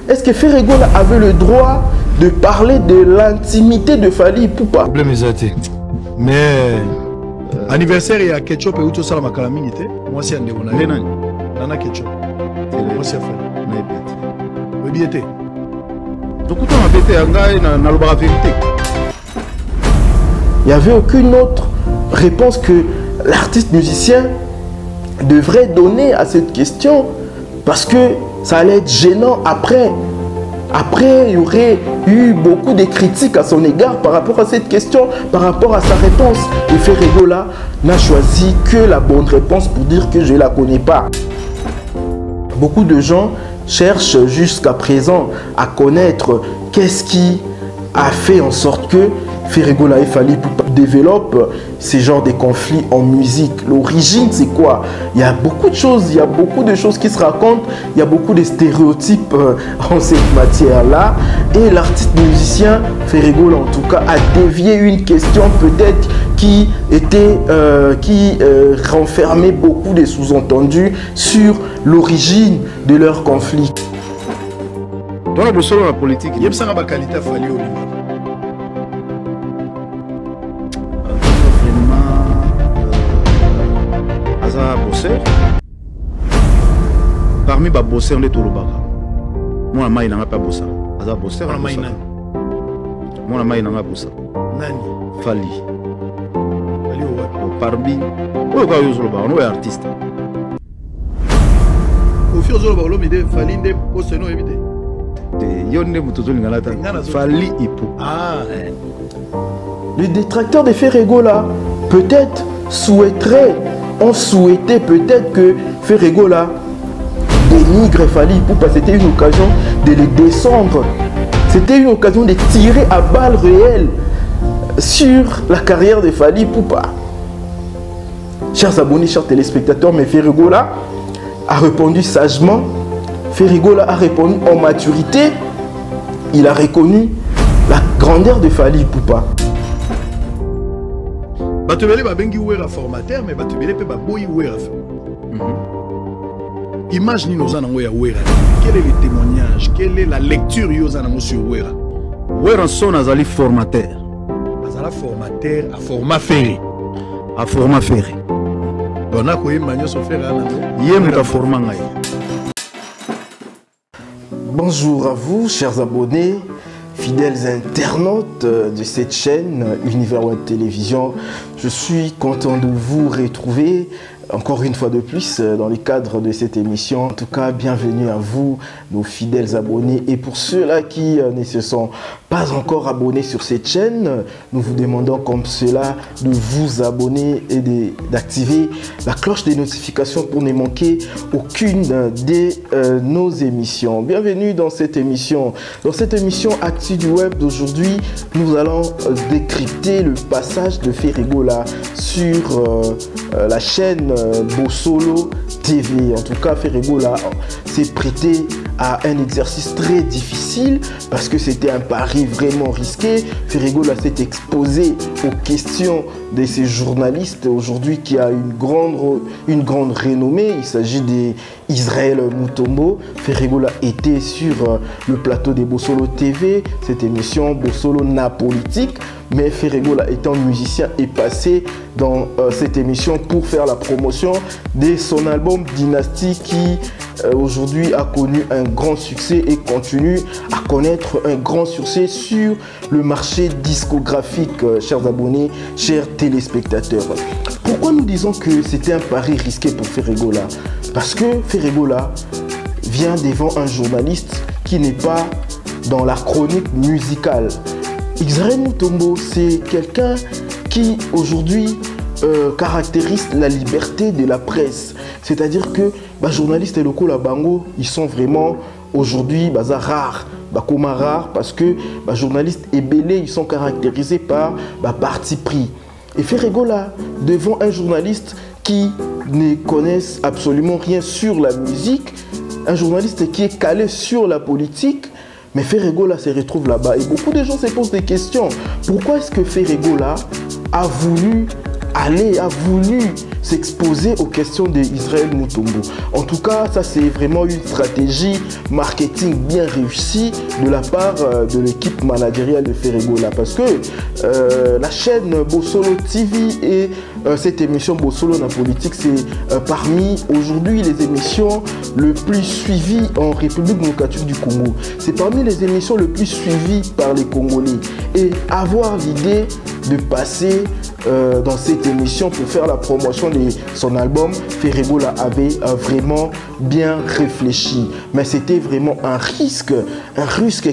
est-ce que Ferregola avait le droit de parler de l'intimité de Fally Ipupa? Problème est mais anniversaire il y a ketchup et auto ça la makala mingi te. Moi c'est ande on a. Nana ketchup. Moi c'est Fally. Na ebete. Oui biete. Donc autant ma bête na le vérité. Il n'y avait aucune autre réponse que l'artiste musicien devrait donner à cette question parce que ça allait être gênant après. Après, il y aurait eu beaucoup de critiques à son égard par rapport à cette question, par rapport à sa réponse. Et Ferregola n'a choisi que la bonne réponse pour dire que je ne la connais pas. Beaucoup de gens cherchent jusqu'à présent à connaître qu'est-ce qui a fait en sorte que Ferregola et Fally Ipupa développent ces genres de conflits en musique. L'origine, c'est quoi? Il y a beaucoup de choses, qui se racontent, il y a beaucoup de stéréotypes en cette matière-là. Et l'artiste musicien, Ferregola en tout cas, a dévié une question peut-être qui renfermait beaucoup de sous-entendus sur l'origine de leur conflit. Dans la boussole de la politique, il y a une qualité à Fally Ipupa. Parmi les bosseurs, les Touloubaga. Moi, je n'ai pas bossé. Je suis bosseur. Moi, je n'ai pas bossé. Fally. Parmi. On est artiste. Au fur et à mesure, Fally est bossé. Fally Ipupa. Les détracteurs de Ferregola peut-être ont souhaité peut-être que Ferregola dénigre Fally Ipupa. C'était une occasion de les descendre. C'était une occasion de tirer à balles réelles sur la carrière de Fally Ipupa. Chers abonnés, chers téléspectateurs, mais Ferregola a répondu sagement. Ferregola a répondu en maturité. Il a reconnu la grandeur de Fally Ipupa. Batubele babengi ouera formateur mais batubele pe baboyi ouera. Imagine nos ana ouera. Quel est le témoignage? Quelle est la lecture yo ana sur ouera? Ouera son azali formateur. Azala formateur à format ferré. À format ferré. On a koyé manyo so ferré ana. Yem ka format ngai. Bonjour à vous, chers abonnés, fidèles internautes de cette chaîne Univers Web Télévision. Je suis content de vous retrouver encore une fois de plus dans le cadre de cette émission. En tout cas, bienvenue à vous, nos fidèles abonnés. Et pour ceux-là qui ne se sont pas encore abonnés sur cette chaîne, nous vous demandons comme cela de vous abonner et d'activer la cloche des notifications pour ne manquer aucune de nos émissions. Bienvenue dans cette émission. Dans cette émission Actu du Web d'aujourd'hui, nous allons décrypter le passage de Ferregola sur la chaîne Bossolo TV. En tout cas, Ferregola s'est prêté à un exercice très difficile parce que c'était un pari vraiment risqué. Ferregola s'est exposé aux questions de ces journalistes aujourd'hui qui a une grande renommée. Il s'agit d'Israël Mutombo. Ferregola était sur le plateau de Bossolo TV, cette émission Bossolo na politique. Mais Ferregola étant musicien est passé dans cette émission pour faire la promotion de son album Dynastie qui aujourd'hui a connu un grand succès et continue à connaître un grand succès sur le marché discographique, chers abonnés, chers téléspectateurs. Pourquoi nous disons que c'était un pari risqué pour Ferregola? Parce que Ferregola vient devant un journaliste qui n'est pas dans la chronique musicale. Israël Mutombo, c'est quelqu'un qui aujourd'hui caractérise la liberté de la presse. C'est-à-dire que les journalistes locaux à Bango, ils sont vraiment aujourd'hui rares. Rares parce que les journalistes ébélés, ils sont caractérisés par parti pris. Et Ferregola, devant un journaliste qui ne connaisse absolument rien sur la musique, un journaliste qui est calé sur la politique, mais Ferregola se retrouve là-bas et beaucoup de gens se posent des questions. Pourquoi est-ce que Ferregola a voulu a voulu s'exposer aux questions d'Israël Mutombo. En tout cas, ça c'est vraiment une stratégie marketing bien réussie de la part de l'équipe managériale de Ferregola, parce que la chaîne Bossolo TV et cette émission Bossolo na politique, c'est parmi aujourd'hui les émissions le plus suivies en République démocratique du Congo. C'est parmi les émissions le plus suivies par les Congolais. Et avoir l'idée de passer dans cette émission pour faire la promotion de son album, Ferregola avait vraiment bien réfléchi. Mais c'était vraiment un risque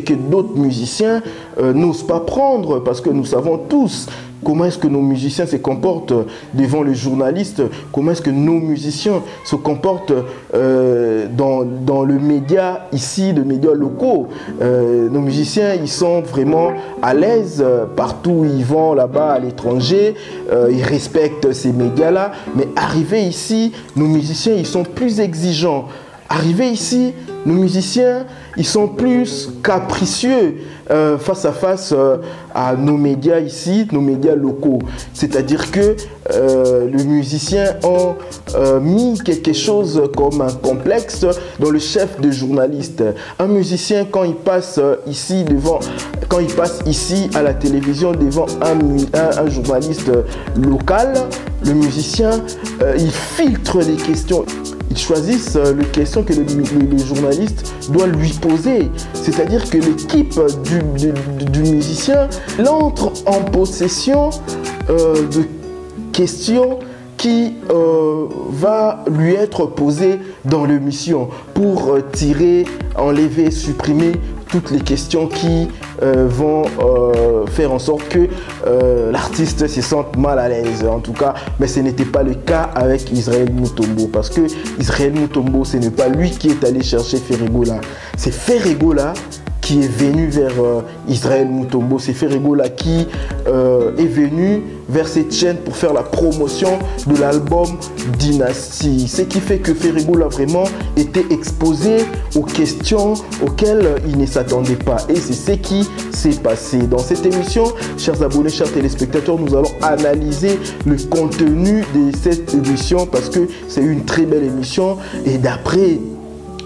que d'autres musiciens n'osent pas prendre, parce que nous savons tous comment est-ce que nos musiciens se comportent devant les journalistes, comment est-ce que nos musiciens se comportent dans le média ici, les médias locaux. Nos musiciens, ils sont vraiment à l'aise partout où ils vont là-bas à l'étranger, ils respectent ces médias-là, mais arrivés ici, nos musiciens, ils sont plus exigeants. Arrivés ici, nos musiciens, ils sont plus capricieux face à face à nos médias ici, nos médias locaux. C'est-à-dire que les musiciens ont mis quelque chose comme un complexe dans le chef de journaliste. Un musicien, quand il passe ici à la télévision devant un journaliste local, le musicien, il filtre les questions. Ils choisissent les questions que le journaliste doit lui poser. C'est-à-dire que l'équipe du musicien entre en possession de questions qui va lui être posées dans l'émission pour tirer, enlever, supprimer toutes les questions qui vont faire en sorte que l'artiste se sente mal à l'aise, en tout cas. Mais ce n'était pas le cas avec Israël Mutombo, parce que Israël Mutombo, ce n'est pas lui qui est allé chercher Ferregola, c'est Ferregola qui est venu vers Israël Mutombo. C'est Ferregola qui est venu vers cette chaîne pour faire la promotion de l'album Dynasty. Ce qui fait que Ferregola vraiment était exposé aux questions auxquelles il ne s'attendait pas. Et c'est ce qui s'est passé. Dans cette émission, chers abonnés, chers téléspectateurs, nous allons analyser le contenu de cette émission, parce que c'est une très belle émission. Et d'après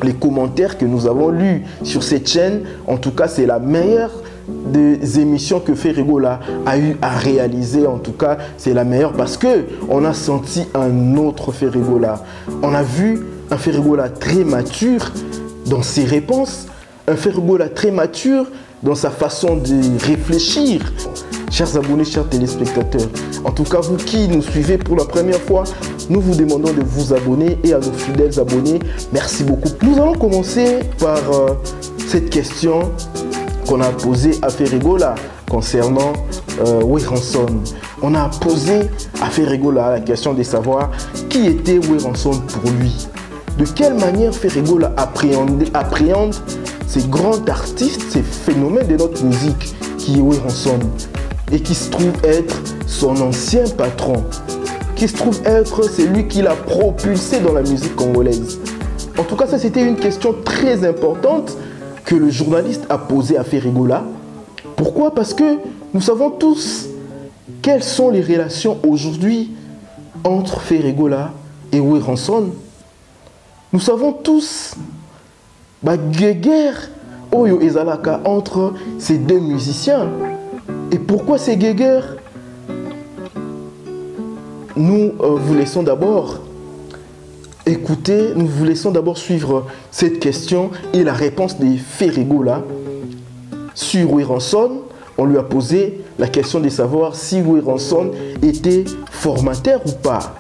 les commentaires que nous avons lus sur cette chaîne, en tout cas, c'est la meilleure des émissions que Ferregola a eu à réaliser. En tout cas, c'est la meilleure, parce que on a senti un autre Ferregola. On a vu un Ferregola très mature dans ses réponses, un Ferregola très mature dans sa façon de réfléchir. Chers abonnés, chers téléspectateurs, en tout cas, vous qui nous suivez pour la première fois, nous vous demandons de vous abonner, et à nos fidèles abonnés, merci beaucoup. Nous allons commencer par cette question qu'on a posée à Ferregola concernant Weranson. On a posé à Ferregola la question de savoir qui était Weranson pour lui. De quelle manière Ferregola appréhende ces grands artistes, ces phénomènes de notre musique qui est Weranson, et qui se trouve être son ancien patron, qui se trouve être celui qui l'a propulsé dans la musique congolaise. En tout cas, ça c'était une question très importante que le journaliste a posée à Ferregola. Pourquoi? Parce que nous savons tous quelles sont les relations aujourd'hui entre Ferregola et Weranson. Nous savons tous guerre oyo ezalaka entre ces deux musiciens. Et pourquoi ces guerres? Nous vous laissons d'abord écouter, nous vous laissons d'abord suivre cette question et la réponse de Ferregola sur Weranson. On lui a posé la question de savoir si Weranson était formateur ou pas.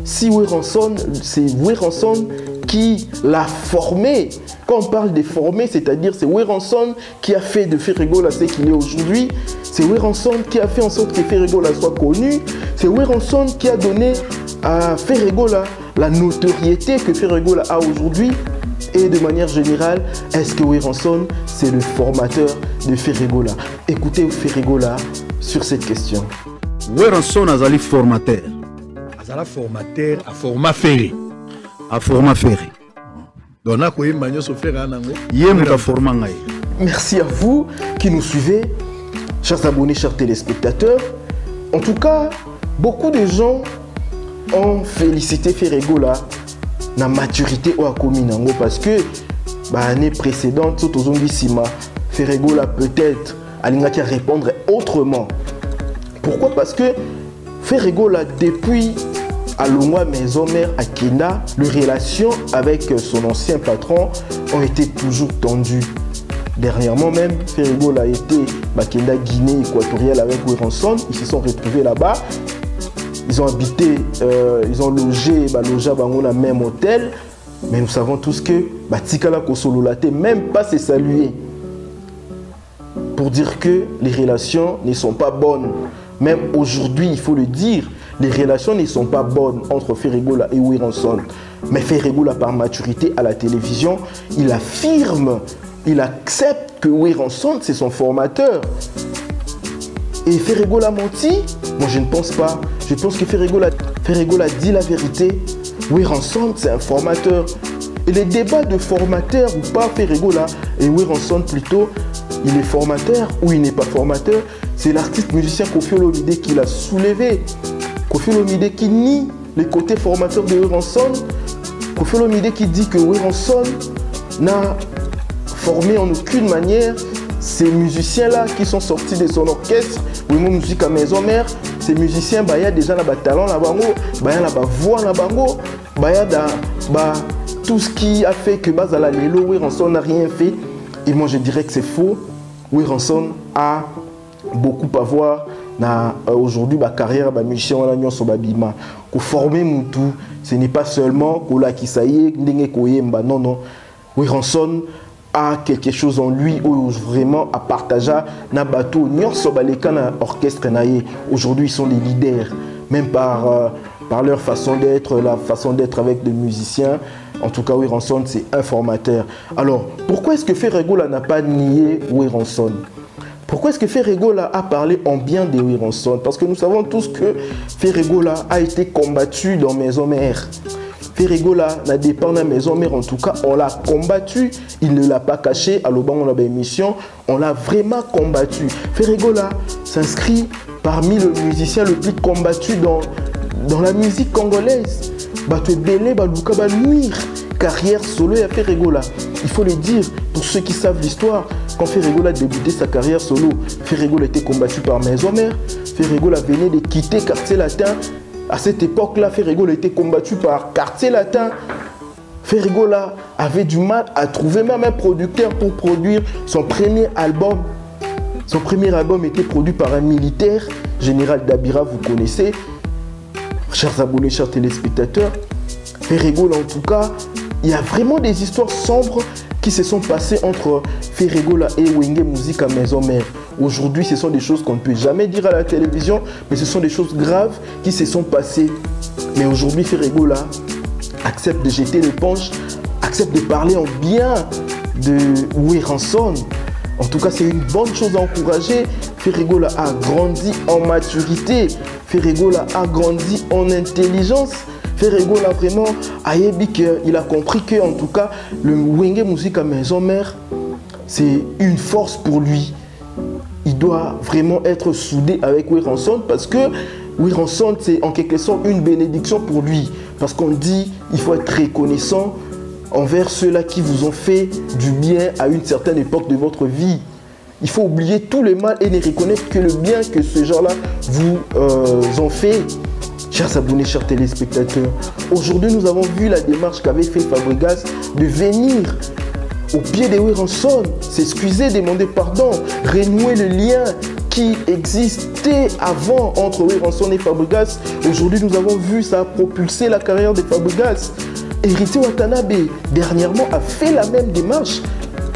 Si Weranson, c'est Weranson qui l'a formé. Quand on parle de former, c'est-à-dire c'est Weranson qui a fait de Ferregola ce qu'il est aujourd'hui. C'est Weranson qui a fait en sorte que Ferregola soit connu. C'est Weranson qui a donné à Ferregola la notoriété que Ferregola a aujourd'hui. Et de manière générale, est-ce que Weranson, c'est le formateur de Ferregola? Écoutez Ferregola sur cette question. Weranson azali formateur. Azala formateur à format ferré. À format ferré. Donc, merci à vous qui nous suivez, chers abonnés, chers téléspectateurs. En tout cas, Beaucoup de gens ont félicité Ferregola na maturité ou à Kominango parce que l'année précédente, Ferregola peut-être allait répondre autrement. Pourquoi? Parce que Ferregola, depuis Alongwa Maison Mère à Kenda, les relations avec son ancien patron ont été toujours tendues. Dernièrement même, Ferregola a été à Kenda, Guinée équatoriale avec Weranson. Ils se sont retrouvés là-bas. Ils ont habité, ils ont logé dans le même hôtel. Mais nous savons tous que Tikala Kosololate, même pas se saluer. Pour dire que les relations ne sont pas bonnes. Même aujourd'hui, il faut le dire, les relations ne sont pas bonnes entre Ferregola et Weranson. Mais Ferregola, par maturité à la télévision, il affirme, il accepte que Weranson, c'est son formateur. Et Ferregola menti? Moi, je ne pense pas. Je pense que Ferregola dit la vérité. Weranson, c'est un formateur. Et les débats de formateur ou pas Ferregola et Weranson plutôt, il est formateur ou il n'est pas formateur, c'est l'artiste musicien Koffi Olomide qui l'a soulevé. Koffi Olomide qui nie les côtés formateurs de Weranson. Koffi Olomide qui dit que Weranson n'a formé en aucune manière ces musiciens-là qui sont sortis de son orchestre, Wemo Musique à Maison Mère. Ces musiciens, il y a déjà un talent, il y a une voix, il y a tout ce qui a fait que Bazala Lelo, Weranson n'a rien fait. Et moi je dirais que c'est faux. Weranson a beaucoup à voir aujourd'hui la carrière de musicien pour former Moutou. Ce n'est pas seulement Kola Kisaye, non, non. Weranson a quelque chose en lui où vraiment à partager na bateau orchestre. Aujourd'hui ils sont les leaders, même par leur façon d'être, la façon d'être avec des musiciens. En tout cas, Weranson, c'est un formateur. Alors, pourquoi est-ce que Ferregola n'a pas nié Weranson? Pourquoi est-ce que Ferregola a parlé en bien de Weranson? Parce que nous savons tous que Ferregola a été combattu dans Maison Mère. Ferregola n'a dépend de la Maison Mère, en tout cas, on l'a combattu. Il ne l'a pas caché. À l'Oban, on a une émission. On l'a vraiment combattu. Ferregola s'inscrit parmi les musiciens le plus combattu dans la musique congolaise. Bato Belé, Baluka, Banuir, carrière solo à Ferregola. Il faut le dire, pour ceux qui savent l'histoire, quand Ferregola a débuté sa carrière solo, Ferregola était combattu par Maison Mère. Ferregola venait de quitter Quartier Latin. À cette époque-là, Ferregola était combattu par Quartier Latin. Ferregola avait du mal à trouver même un producteur pour produire son premier album. Son premier album était produit par un militaire, Général Dabira, vous connaissez. Chers abonnés, chers téléspectateurs, Ferregola en tout cas, il y a vraiment des histoires sombres qui se sont passées entre Ferregola et Wenge Musique à Maison Mère. Aujourd'hui, ce sont des choses qu'on ne peut jamais dire à la télévision, mais ce sont des choses graves qui se sont passées. Mais aujourd'hui, Ferregola accepte de jeter l'éponge, accepte de parler en bien de Weranson. En tout cas, c'est une bonne chose à encourager. Ferregola a grandi en maturité. Ferregola a grandi en intelligence. Ferregola vraiment il a compris que en tout cas le Wenge Musique à Maison Mère c'est une force pour lui. Il doit vraiment être soudé avec Weranson parce que Weranson c'est en quelque sorte une bénédiction pour lui parce qu'on dit il faut être reconnaissant envers ceux-là qui vous ont fait du bien à une certaine époque de votre vie. Il faut oublier tout le mal et ne reconnaître que le bien que ce genre-là vous ont fait. Chers abonnés, chers téléspectateurs, aujourd'hui nous avons vu la démarche qu'avait fait Fabregas de venir au pied de Weranson, s'excuser, demander pardon, renouer le lien qui existait avant entre Weranson et Fabregas. Aujourd'hui nous avons vu ça a propulsé la carrière de Fabregas. Héritier Watanabe, dernièrement, a fait la même démarche.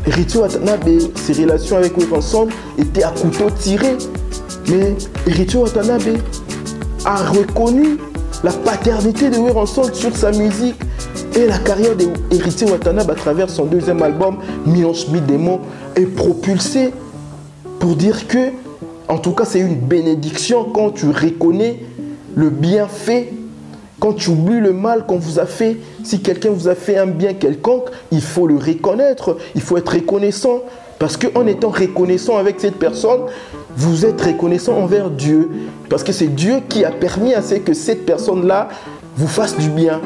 Héritier Watanabe, ses relations avec Weranson étaient à couteau tiré. Mais Héritier Watanabe a reconnu la paternité de Weranson sur sa musique et la carrière d'Héritier Watanabe à travers son deuxième album, Mionche Midemo, est propulsée pour dire que, en tout cas, c'est une bénédiction quand tu reconnais le bienfait, quand tu oublies le mal qu'on vous a fait. Si quelqu'un vous a fait un bien quelconque, il faut le reconnaître, il faut être reconnaissant. Parce qu'en étant reconnaissant avec cette personne, vous êtes reconnaissant envers Dieu parce que c'est Dieu qui a permis à ce que cette personne-là vous fasse du bien.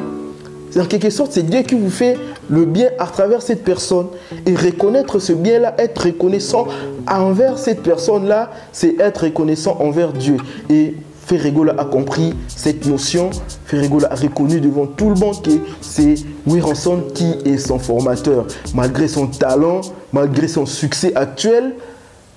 C'est en quelque sorte, c'est Dieu qui vous fait le bien à travers cette personne. Et reconnaître ce bien-là, être reconnaissant envers cette personne-là, c'est être reconnaissant envers Dieu. Et Ferregola a compris cette notion. Ferregola a reconnu devant tout le monde que c'est Wiranson qui est son formateur. Malgré son talent, malgré son succès actuel,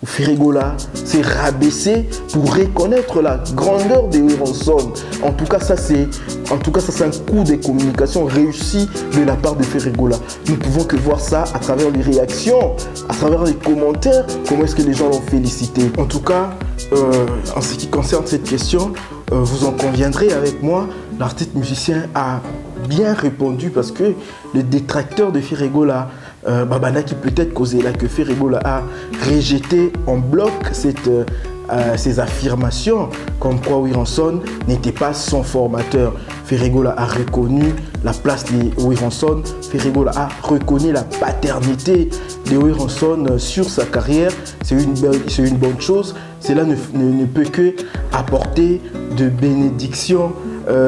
Ferregola s'est rabaissé pour reconnaître la grandeur de Wiranson. En tout cas, ça c'est un coup de communication réussi de la part de Ferregola. Nous pouvons que voir ça à travers les réactions, à travers les commentaires, comment est-ce que les gens l'ont félicité. En tout cas, en ce qui concerne cette question, vous en conviendrez avec moi, l'artiste musicien a bien répondu parce que le détracteur de Ferregola, Babana qui peut-être causé là que Ferregola a rejeté en bloc ces affirmations comme quoi Wiranson n'était pas son formateur. Ferregola a reconnu la place de Wiranson, Ferregola a reconnu la paternité de Wiranson sur sa carrière. C'est une bonne chose. Cela ne peut que apporter de bénédictions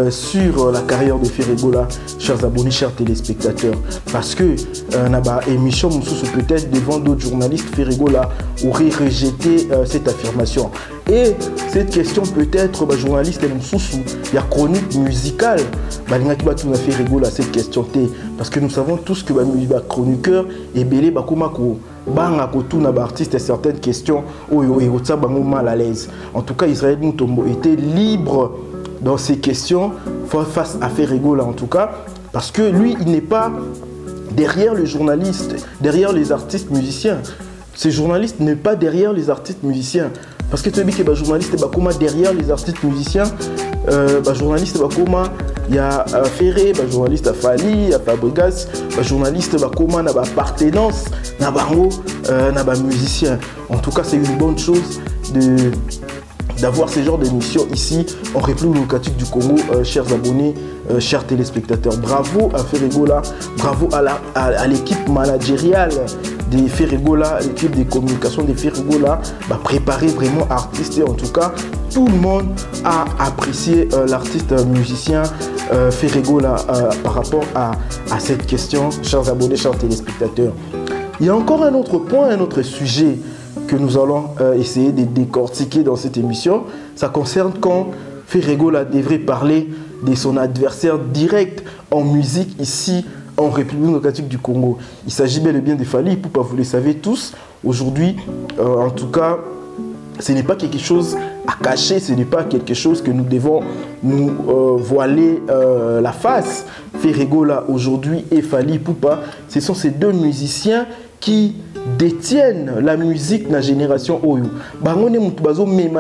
sur la carrière de Ferregola, chers abonnés, chers téléspectateurs. Parce que dans l'émission, peut-être devant d'autres journalistes, Ferregola aurait rejeté cette affirmation. Et cette question peut-être, journaliste, il y a chronique musicale. Ferregola cette question. Parce que nous savons tous que les chroniqueurs et belé banga kotuna artiste certaines questions mal à l'aise. En tout cas, Israël Mutombo était libre dans ces questions face à Ferregola en tout cas, parce que lui, il n'est pas derrière le journaliste, derrière les artistes musiciens. Ce journaliste n'est pas derrière les artistes musiciens. Parce que tu as dit que les journalistes sont derrière les artistes musiciens. Journaliste il y a Ferré, journaliste à Fali, il y a Fabregas, journaliste na appartenance na bango na musicien. En tout cas, c'est une bonne chose d'avoir ce genre d'émission ici en République démocratique du Congo, chers abonnés, chers téléspectateurs. Bravo à Ferregola, bravo à l'équipe managériale de Ferregola, l'équipe de communication de Ferregola, préparé vraiment artiste. Et en tout cas, tout le monde a apprécié l'artiste musicien Ferregola par rapport à cette question, chers abonnés, chers téléspectateurs. Il y a encore un autre point, un autre sujet que nous allons essayer de décortiquer dans cette émission. Ça concerne quand Ferregola devrait parler de son adversaire direct en musique ici en République démocratique du Congo. Il s'agit bel et bien de Fally Ipupa, vous le savez tous. Aujourd'hui, en tout cas, ce n'est pas quelque chose à cacher, ce n'est pas quelque chose que nous devons nous voiler la face. Ferregola aujourd'hui et Fally Ipupa, ce sont ces deux musiciens qui détiennent la musique de la génération Oyo. Ma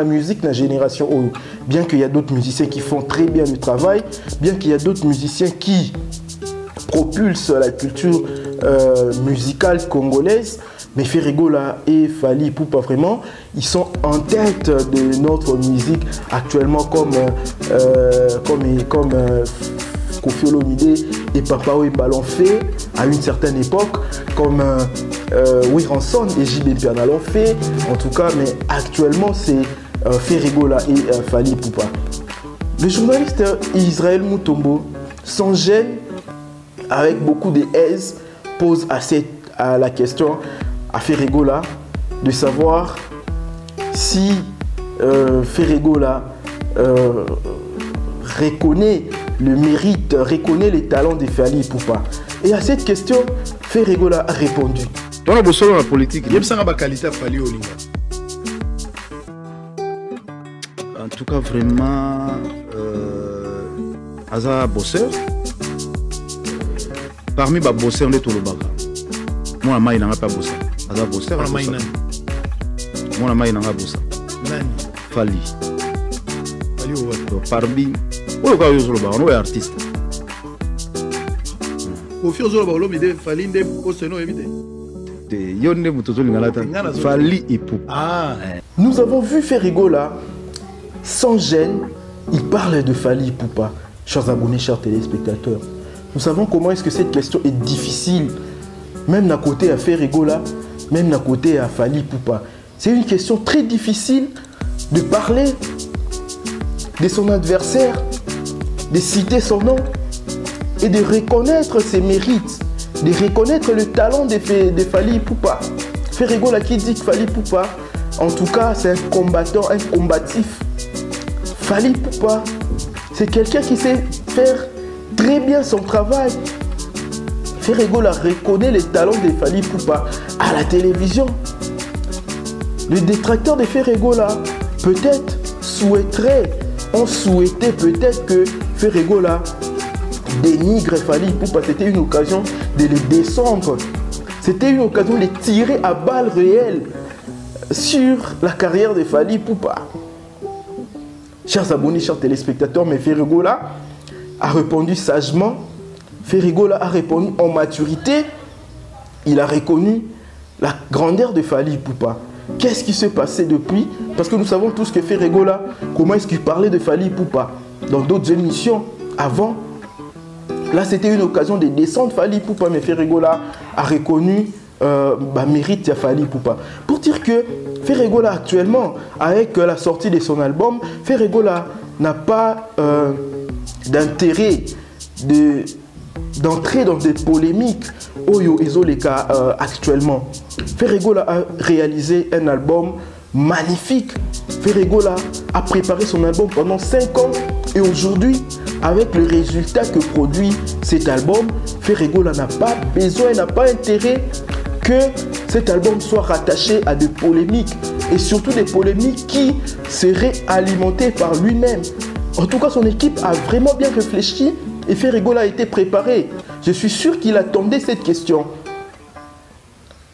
musique de la génération Oyo. Bien qu'il y a d'autres musiciens qui font très bien le travail, bien qu'il y a d'autres musiciens qui propulsent la culture musicale congolaise, mais Ferregola et Fally Ipupa, vraiment, ils sont en tête de notre musique actuellement comme Koffi Olomide et Papa Wemba l'ont fait à une certaine époque, comme Wiranson et JB Piana l'ont fait, en tout cas, mais actuellement c'est Ferregola et Fally Ipupa. Le journaliste Israël Mutombo, sans gêne, avec beaucoup de aise, pose à la question à Ferregola de savoir si Ferregola reconnaît le mérite, reconnaît les talents de Fally Ipupa. Et à cette question, Ferregola a répondu. Dans la bossole la politique, il y a une qualité à Fally Olinga. En tout cas, vraiment, Aza bosseur. Parmi les bosseurs, on est tout le bac. Moi, je n'ai pas bossé. Aza bosseur. Moi, je n'ai pas bossé. Fally. Parmi on est artiste. Fally Ipupa. Nous avons vu Ferregola sans gêne, il parle de Fally Ipupa. Chers abonnés, chers téléspectateurs, nous savons comment est-ce que cette question est difficile, même d'un côté à Ferregola, même d'un côté à Fally Ipupa. C'est une question très difficile de parler de son adversaire, de citer son nom et de reconnaître ses mérites, de reconnaître le talent de Fally Ipupa. Ferregola qui dit que Fally Ipupa, en tout cas, c'est un combattant, un combatif. Fally Ipupa, c'est quelqu'un qui sait faire très bien son travail. Ferregola reconnaît les talents de Fally Ipupa à la télévision. Les détracteurs de Ferregola, peut-être, ont souhaité peut-être que Ferregola dénigre Fally Ipupa. C'était une occasion de les descendre. C'était une occasion de tirer à balles réelles sur la carrière de Fally Ipupa. Chers abonnés, chers téléspectateurs, mais Ferregola a répondu sagement. Ferregola a répondu en maturité. Il a reconnu la grandeur de Fally Ipupa. Qu'est-ce qui s'est passé depuis? Parce que nous savons tous que Ferregola, comment est-ce qu'il parlait de Fally Ipupa dans d'autres émissions avant. Là, c'était une occasion de descendre Fally Ipupa, mais Ferregola a reconnu mérite de Fally Ipupa. Pour dire que Ferregola actuellement, avec la sortie de son album, Ferregola n'a pas d'intérêt d'entrer dans des polémiques Oyo Ezoleka actuellement. Ferregola a réalisé un album magnifique. Ferregola a préparé son album pendant 5 ans et aujourd'hui, avec le résultat que produit cet album, Ferregola n'a pas besoin, n'a pas intérêt que cet album soit rattaché à des polémiques et surtout des polémiques qui seraient alimentées par lui-même. En tout cas, son équipe a vraiment bien réfléchi et Ferregola a été préparé. Je suis sûr qu'il attendait cette question.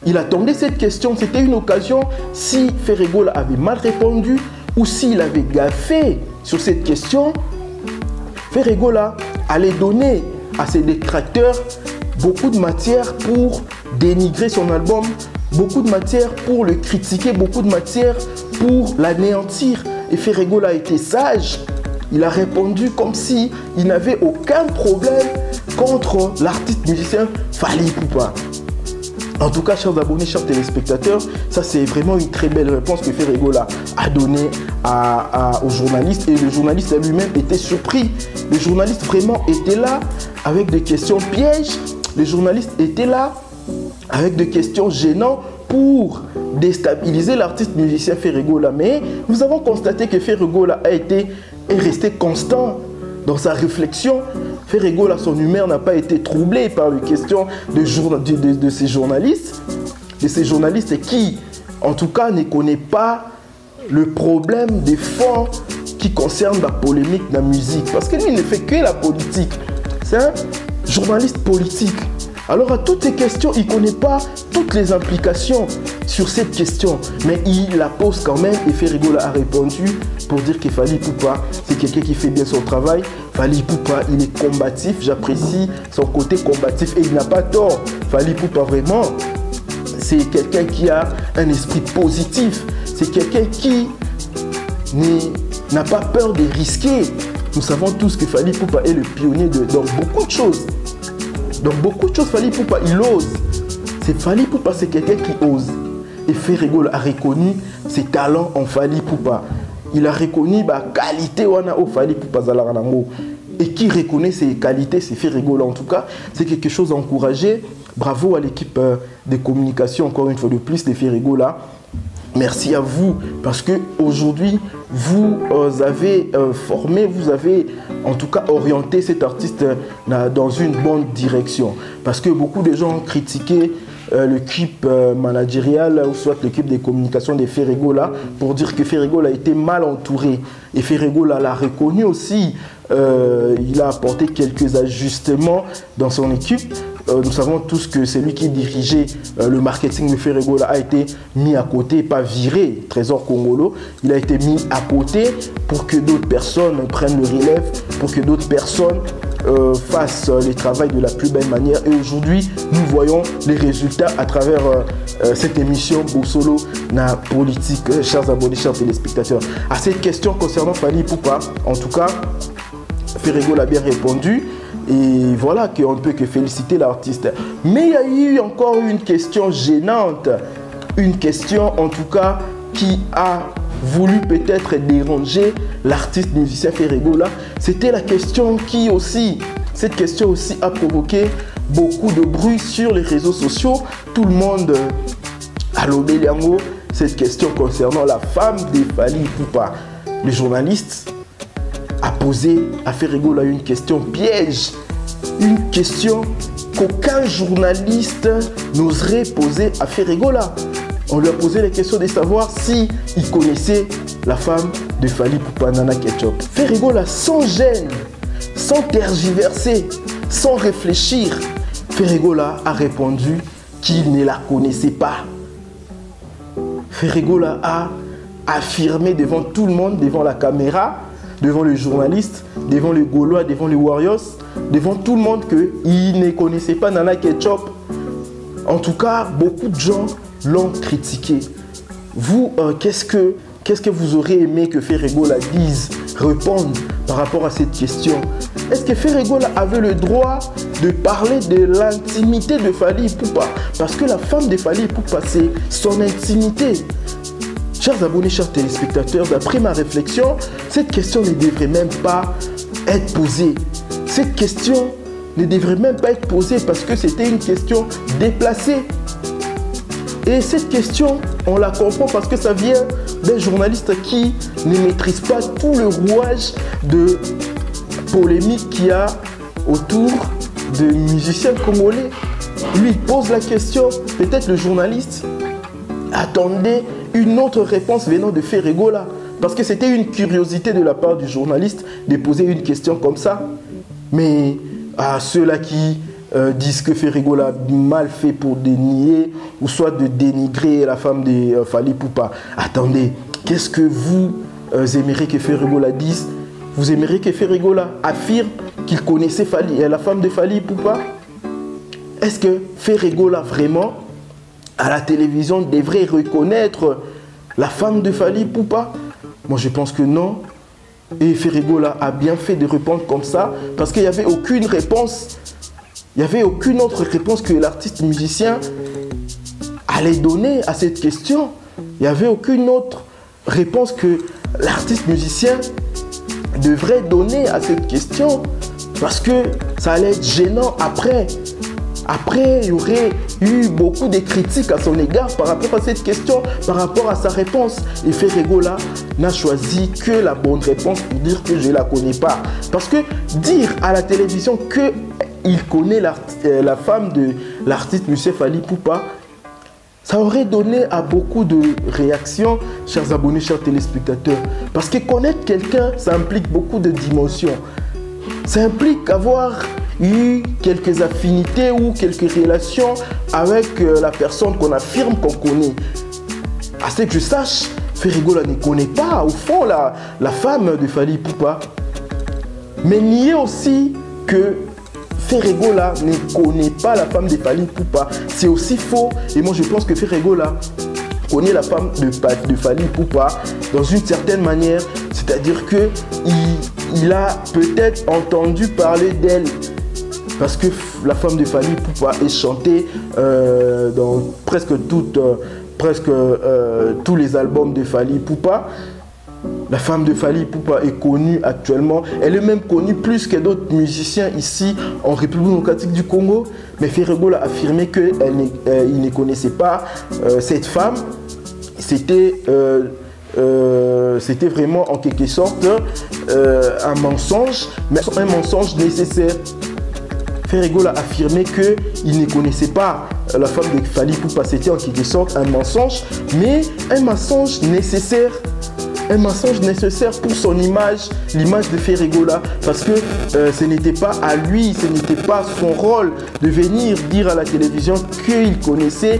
Il attendait cette question. C'était une occasion, si Ferregola avait mal répondu ou s'il avait gaffé sur cette question, Ferregola allait donner à ses détracteurs beaucoup de matière pour dénigrer son album, beaucoup de matière pour le critiquer, beaucoup de matière pour l'anéantir. Et Ferregola a été sage. Il a répondu comme si il n'avait aucun problème contre l'artiste musicien Fally Ipupa. En tout cas, chers abonnés, chers téléspectateurs, ça c'est vraiment une très belle réponse que Ferregola a donnée au journaliste. Et le journaliste lui-même était surpris. Le journaliste vraiment était là avec des questions pièges. Le journaliste était là avec des questions gênantes pour déstabiliser l'artiste musicien Ferregola. Mais nous avons constaté que Ferregola est resté constant dans sa réflexion. Ferregola, son humeur n'a pas été troublée par les questions de ces journalistes. De ces journalistes qui, en tout cas, ne connaissent pas le problème des fonds qui concernent la polémique de la musique. Parce que lui, il ne fait que la politique. C'est un journaliste politique. Alors à toutes ces questions, il ne connaît pas toutes les implications sur cette question. Mais il la pose quand même et Ferregola a répondu pour dire que Fally Ipupa, c'est quelqu'un qui fait bien son travail. Fally Ipupa, il est combatif. J'apprécie son côté combatif et il n'a pas tort. Fally Ipupa, vraiment, c'est quelqu'un qui a un esprit positif. C'est quelqu'un qui n'a pas peur de risquer. Nous savons tous que Fally Ipupa est le pionnier dans beaucoup de choses. Dans beaucoup de choses, Fally Ipupa, il ose. Fally Ipupa, c'est quelqu'un qui ose. Et Ferregola a reconnu ses talents en Fally Ipupa. Il a reconnu la qualité de Fally Ipupa. Et qui reconnaît ses qualités, c'est Ferregola. En tout cas, c'est quelque chose à encourager. Bravo à l'équipe de communication, encore une fois de plus, de Ferregola. Merci à vous, parce qu'aujourd'hui, vous avez formé, vous avez en tout cas orienté cet artiste dans une bonne direction. Parce que beaucoup de gens ont critiqué l'équipe managériale ou soit l'équipe de communication de Ferregola pour dire que Ferregola a été mal entouré. Et Ferregola l'a reconnu aussi. Il a apporté quelques ajustements dans son équipe. Nous savons tous que celui qui dirigeait le marketing de Ferregola a été mis à côté, pas viré, Trésor Congolo. Il a été mis à côté pour que d'autres personnes prennent le relève, pour que d'autres personnes fassent le travail de la plus belle manière. Et aujourd'hui, nous voyons les résultats à travers cette émission Bosolo na politique. Chers abonnés, chers téléspectateurs, à cette question concernant Fally Ipupa, en tout cas, Ferregola a bien répondu. Et voilà qu'on ne peut que féliciter l'artiste. Mais il y a eu encore une question gênante une question en tout cas qui a voulu peut-être déranger l'artiste musicien Ferregola. C'était la question qui aussi, cette question aussi a provoqué beaucoup de bruit sur les réseaux sociaux. Tout le monde a lobé Liango cette question concernant la femme de Fally Ipupa. Le journaliste a posé à Ferregola une question piège, une question qu'aucun journaliste n'oserait poser à Ferregola. On lui a posé la question de savoir si il connaissait la femme de Fally Ipupa, Nana Ketchup. Ferregola, sans gêne, sans tergiverser, sans réfléchir, Ferregola a répondu qu'il ne la connaissait pas. Ferregola a affirmé devant tout le monde, devant la caméra, devant le journaliste, devant les Gaulois, devant les Warriors, devant tout le monde qu'il ne connaissait pas Nana Ketchup. En tout cas, beaucoup de gens l'ont critiqué. Vous, qu'est-ce que vous aurez aimé que Ferregola dise, réponde par rapport à cette question? Est-ce que Ferregola avait le droit de parler de l'intimité de Fally Ipupa? Parce que la femme de Fally Ipupa, c'est son intimité. Chers abonnés, chers téléspectateurs, d'après ma réflexion, cette question ne devrait même pas être posée. Cette question ne devrait même pas être posée parce que c'était une question déplacée. Et cette question, on la comprend parce que ça vient d'un journaliste qui ne maîtrise pas tout le rouage de polémique qu'il y a autour de musiciens congolais. Lui, il pose la question, peut-être le journaliste attendait une autre réponse venant de Ferregola. Parce que c'était une curiosité de la part du journaliste de poser une question comme ça. Mais à ceux-là qui disent que Ferregola a mal fait pour dénier ou soit de dénigrer la femme de Fally Ipupa. Attendez, qu'est-ce que vous aimeriez que Ferregola dise? Vous aimeriez que Ferregola affirme qu'il connaissait la femme de Fally Ipupa? Est-ce que Ferregola vraiment, à la télévision, devrait reconnaître la femme de Fally Ipupa? Moi je pense que non. Et Ferregola a bien fait de répondre comme ça parce qu'il n'y avait aucune réponse. Il n'y avait aucune autre réponse que l'artiste musicien allait donner à cette question. Il n'y avait aucune autre réponse que l'artiste musicien devrait donner à cette question. Parce que ça allait être gênant après. Après, il y aurait eu beaucoup de critiques à son égard par rapport à cette question, par rapport à sa réponse. Et Ferregola n'a choisi que la bonne réponse pour dire que je ne la connais pas. Parce que dire à la télévision qu'il connaît la femme de l'artiste M. Fally Ipupa, ça aurait donné à beaucoup de réactions, chers abonnés, chers téléspectateurs. Parce que connaître quelqu'un, ça implique beaucoup de dimensions. Ça implique avoir eu quelques affinités ou quelques relations avec la personne qu'on affirme qu'on connaît. À ce que je sache, Ferregola ne connaît pas au fond la femme de Fally Ipupa. Mais nier aussi que Ferregola ne connaît pas la femme de Fally Ipupa, c'est aussi faux. Et moi je pense que Ferregola connaît la femme de Fally Ipupa dans une certaine manière. C'est-à-dire qu'il a peut-être entendu parler d'elle. Parce que la femme de Fally Ipupa est chantée dans presque tous les albums de Fally Ipupa. La femme de Fally Ipupa est connue actuellement. Elle est même connue plus que d'autres musiciens ici en République démocratique du Congo. Mais Ferregola a affirmé qu'il ne connaissait pas cette femme. C'était vraiment en quelque sorte un mensonge, mais un mensonge nécessaire. Ferregola a affirmé qu'il ne connaissait pas la femme de Fally Ipupa. C'était en quelque sorte un mensonge, mais un mensonge nécessaire. Un mensonge nécessaire pour son image, l'image de Ferregola, parce que ce n'était pas à lui, ce n'était pas son rôle de venir dire à la télévision qu'il connaissait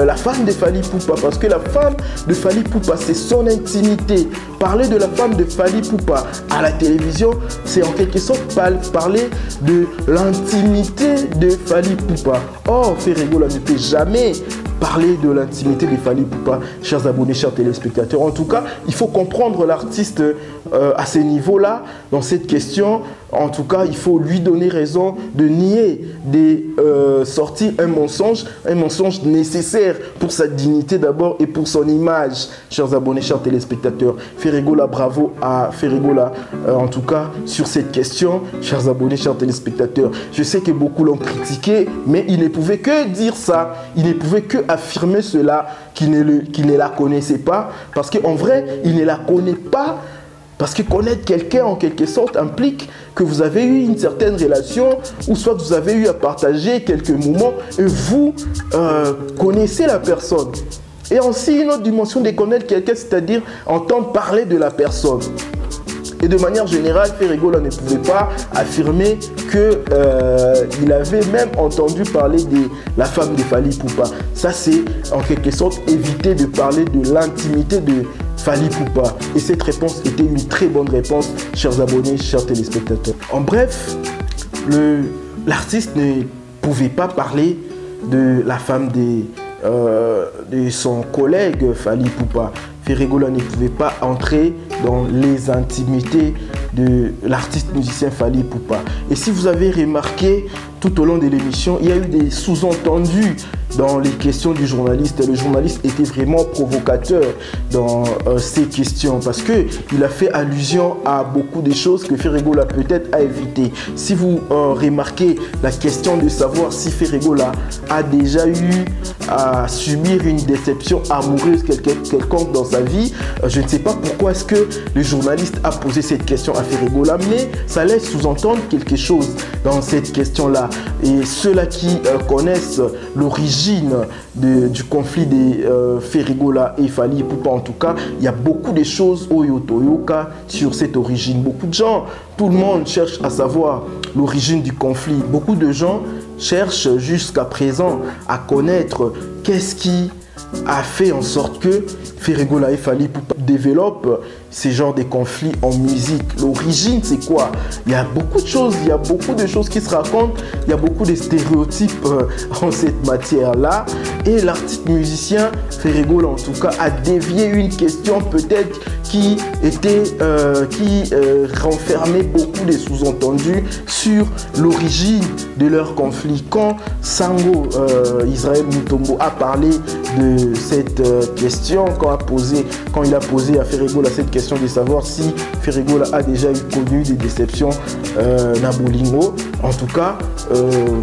la femme de Fally Ipupa, parce que la femme de Fally Ipupa, c'est son intimité. Parler de la femme de Fally Ipupa à la télévision, c'est en quelque sorte parler de l'intimité de Fally Ipupa. Or, Ferregola ne peut jamais parler de l'intimité de Fally Ipupa, chers abonnés, chers téléspectateurs. En tout cas, il faut comprendre l'artiste à ce niveau-là, dans cette question. En tout cas, il faut lui donner raison de nier des sorties un mensonge nécessaire pour sa dignité d'abord et pour son image, chers abonnés, chers téléspectateurs. Ferregola, bravo à Ferregola, en tout cas, sur cette question, chers abonnés, chers téléspectateurs. Je sais que beaucoup l'ont critiqué, mais il ne pouvait que dire ça, il ne pouvait que affirmer cela, qu'il ne la connaissait pas, parce qu'en vrai, il ne la connaît pas. Parce que connaître quelqu'un, en quelque sorte, implique que vous avez eu une certaine relation, ou soit vous avez eu à partager quelques moments, et vous connaissez la personne. Et aussi une autre dimension de connaître quelqu'un, c'est-à-dire entendre parler de la personne. Et de manière générale, Ferregola ne pouvait pas affirmer qu'il avait même entendu parler de la femme de Fally Ipupa. Ça, c'est en quelque sorte éviter de parler de l'intimité de Fally Ipupa. Et cette réponse était une très bonne réponse, chers abonnés, chers téléspectateurs. En bref, l'artiste ne pouvait pas parler de la femme de son collègue Fally Ipupa. Ferregola ne pouvait pas entrer dans les intimités de l'artiste musicien Fally Ipupa. Et si vous avez remarqué, tout au long de l'émission, il y a eu des sous-entendus dans les questions du journaliste. Le journaliste était vraiment provocateur dans ces questions parce qu'il a fait allusion à beaucoup de choses que Ferregola peut-être a évité. Si vous remarquez la question de savoir si Ferregola a déjà eu à subir une déception amoureuse quelconque dans sa vie, je ne sais pas pourquoi est-ce que le journaliste a posé cette question à Ferregola, mais ça laisse sous-entendre quelque chose dans cette question-là. Et ceux-là qui connaissent l'origine du conflit de Ferregola et Fally Ipupa, en tout cas, il y a beaucoup de choses oyotoyoka sur cette origine. Beaucoup de gens, tout le monde cherche à savoir l'origine du conflit. Beaucoup de gens cherchent jusqu'à présent à connaître qu'est-ce qui a fait en sorte que Ferregola et Fally Ipupa développent ces genres de conflits en musique. L'origine, c'est quoi? Il y a beaucoup de choses, il y a beaucoup de choses qui se racontent, il y a beaucoup de stéréotypes en cette matière-là. Et l'artiste musicien Ferregola, en tout cas, a dévié une question peut-être qui renfermait beaucoup de sous-entendus sur l'origine de leur conflit. Quand Sango Israël Mutombo a parlé de cette question, quand il a posé à Ferregola cette question de savoir si Ferregola a déjà connu des déceptions Nabolingo, en tout cas,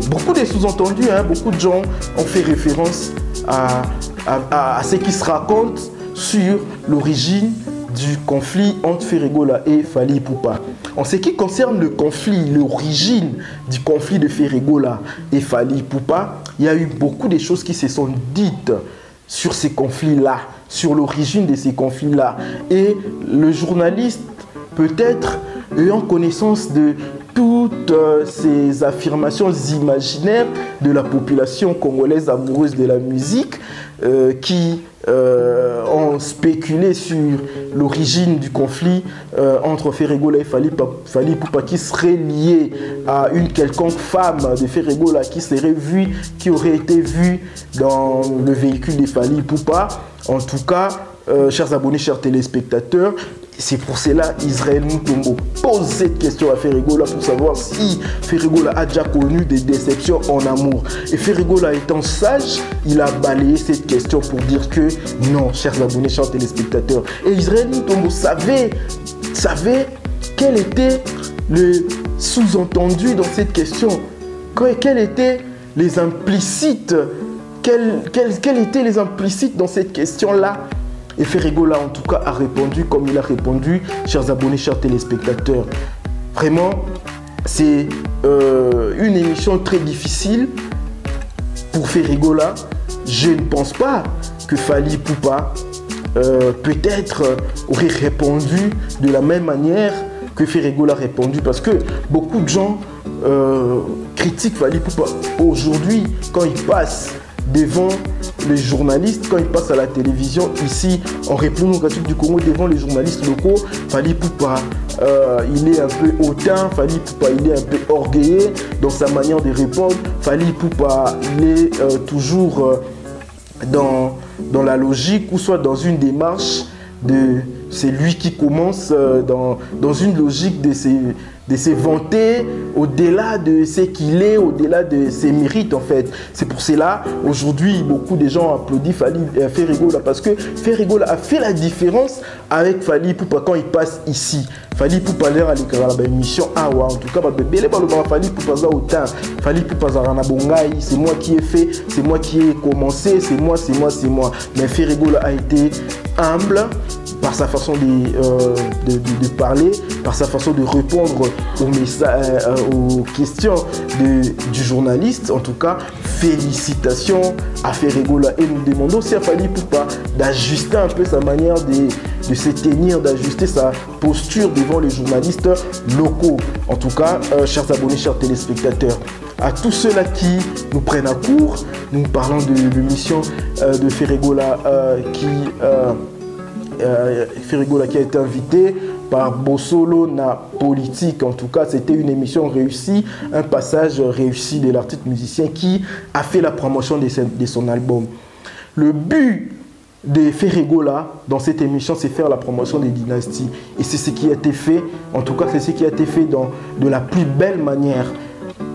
beaucoup de sous-entendus, beaucoup de gens ont fait référence à ce qui se raconte sur l'origine du conflit entre Ferregola et Fally Ipupa. En ce qui concerne le conflit, l'origine du conflit de Ferregola et Fally Ipupa, il y a eu beaucoup de choses qui se sont dites sur ces conflits-là, sur l'origine de ces conflits-là. Et le journaliste, peut-être ayant connaissance de toutes ces affirmations imaginaires de la population congolaise amoureuse de la musique, qui ont spéculé sur l'origine du conflit entre Ferregola et Fally Ipupa, qui serait lié à une quelconque femme de Ferregola qui aurait été vue dans le véhicule de Fally Ipupa. En tout cas, chers abonnés, chers téléspectateurs, c'est pour cela Israël Mutombo pose cette question à Ferregola pour savoir si Ferregola a déjà connu des déceptions en amour. Et Ferregola étant sage, il a balayé cette question pour dire que non, chers abonnés, chers téléspectateurs. Et Israël Mutombo savait quel était le sous-entendu dans cette question. Quels étaient les implicites quels étaient les implicites dans cette question-là? Et Ferregola, en tout cas, a répondu comme il a répondu, chers abonnés, chers téléspectateurs. Vraiment, c'est une émission très difficile pour Ferregola. Je ne pense pas que Fally Ipupa peut-être aurait répondu de la même manière que Ferregola a répondu, parce que beaucoup de gens critiquent Fally Ipupa aujourd'hui quand il passe devant les journalistes, quand il passe à la télévision ici en République démocratique du Congo, devant les journalistes locaux. Fally Ipupa, il est un peu hautain, Fally Ipupa, il est un peu orgueilleux dans sa manière de répondre. Fally Ipupa, il est toujours dans la logique ou soit dans une démarche de c'est lui qui commence dans une logique de se vanter au-delà de ce qu'il est, au-delà de ses mérites en fait. C'est pour cela, aujourd'hui, beaucoup de gens applaudissent Fally Ferregola parce que Ferregola a fait la différence avec Fally Ipupa quand il passe ici. Fally Ipupa a l'air à la mission Awa, en tout cas, Fally Ipupa a autant. Fally Ipupa a bongai, c'est moi qui ai fait, c'est moi qui ai commencé, c'est moi. Mais Ferregola a été humble par sa façon de parler, par sa façon de répondre aux questions du journaliste. En tout cas, félicitations à Ferregola et nous demandons aussi à Fally Ipupa d'ajuster un peu sa manière de se tenir, d'ajuster sa posture devant les journalistes locaux. En tout cas, chers abonnés, chers téléspectateurs, à tous ceux-là qui nous prennent à court, nous parlons de l'émission de Ferregola Ferregola qui a été invité par Bossolo na politique. En tout cas, c'était une émission réussie, un passage réussi de l'artiste musicien qui a fait la promotion de son album. Le but de Ferregola dans cette émission, c'est faire la promotion des dynasties. Et c'est ce qui a été fait, en tout cas, c'est ce qui a été fait de la plus belle manière.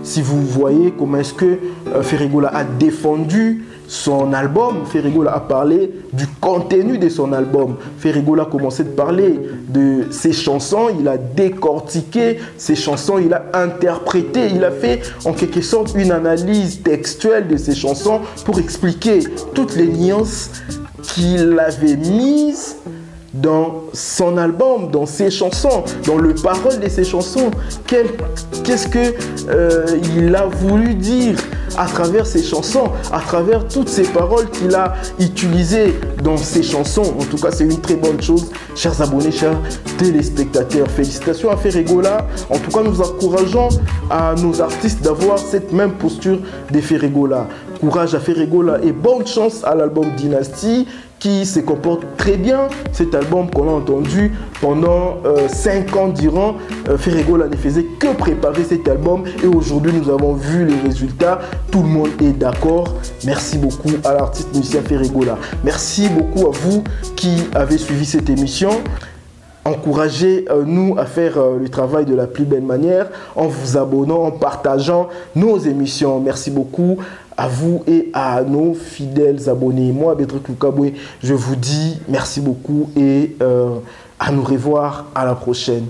Si vous voyez comment est-ce que Ferregola a défendu son album, Ferregola a parlé du contenu de son album. Ferregola a commencé de parler de ses chansons, il a décortiqué ses chansons, il a interprété, il a fait en quelque sorte une analyse textuelle de ses chansons pour expliquer toutes les nuances qu'il avait mises dans son album, dans ses chansons, dans le parole de ses chansons. Qu'est-ce qu'il a voulu dire à travers ses chansons, à travers toutes ces paroles qu'il a utilisées dans ses chansons. En tout cas, c'est une très bonne chose. Chers abonnés, chers téléspectateurs, félicitations à Ferregola. En tout cas, nous encourageons à nos artistes d'avoir cette même posture de Ferregola. Courage à Ferregola et bonne chance à l'album Dynasty qui se comporte très bien. Cet album qu'on a entendu pendant 5 ans durant, Ferregola ne faisait que préparer cet album et aujourd'hui nous avons vu les résultats. Tout le monde est d'accord. Merci beaucoup à l'artiste musicien Ferregola. Merci beaucoup à vous qui avez suivi cette émission. Encouragez-nous à faire le travail de la plus belle manière en vous abonnant, en partageant nos émissions. Merci beaucoup à vous et à nos fidèles abonnés. Moi, Bédrick Loukaboué, je vous dis merci beaucoup et à nous revoir à la prochaine.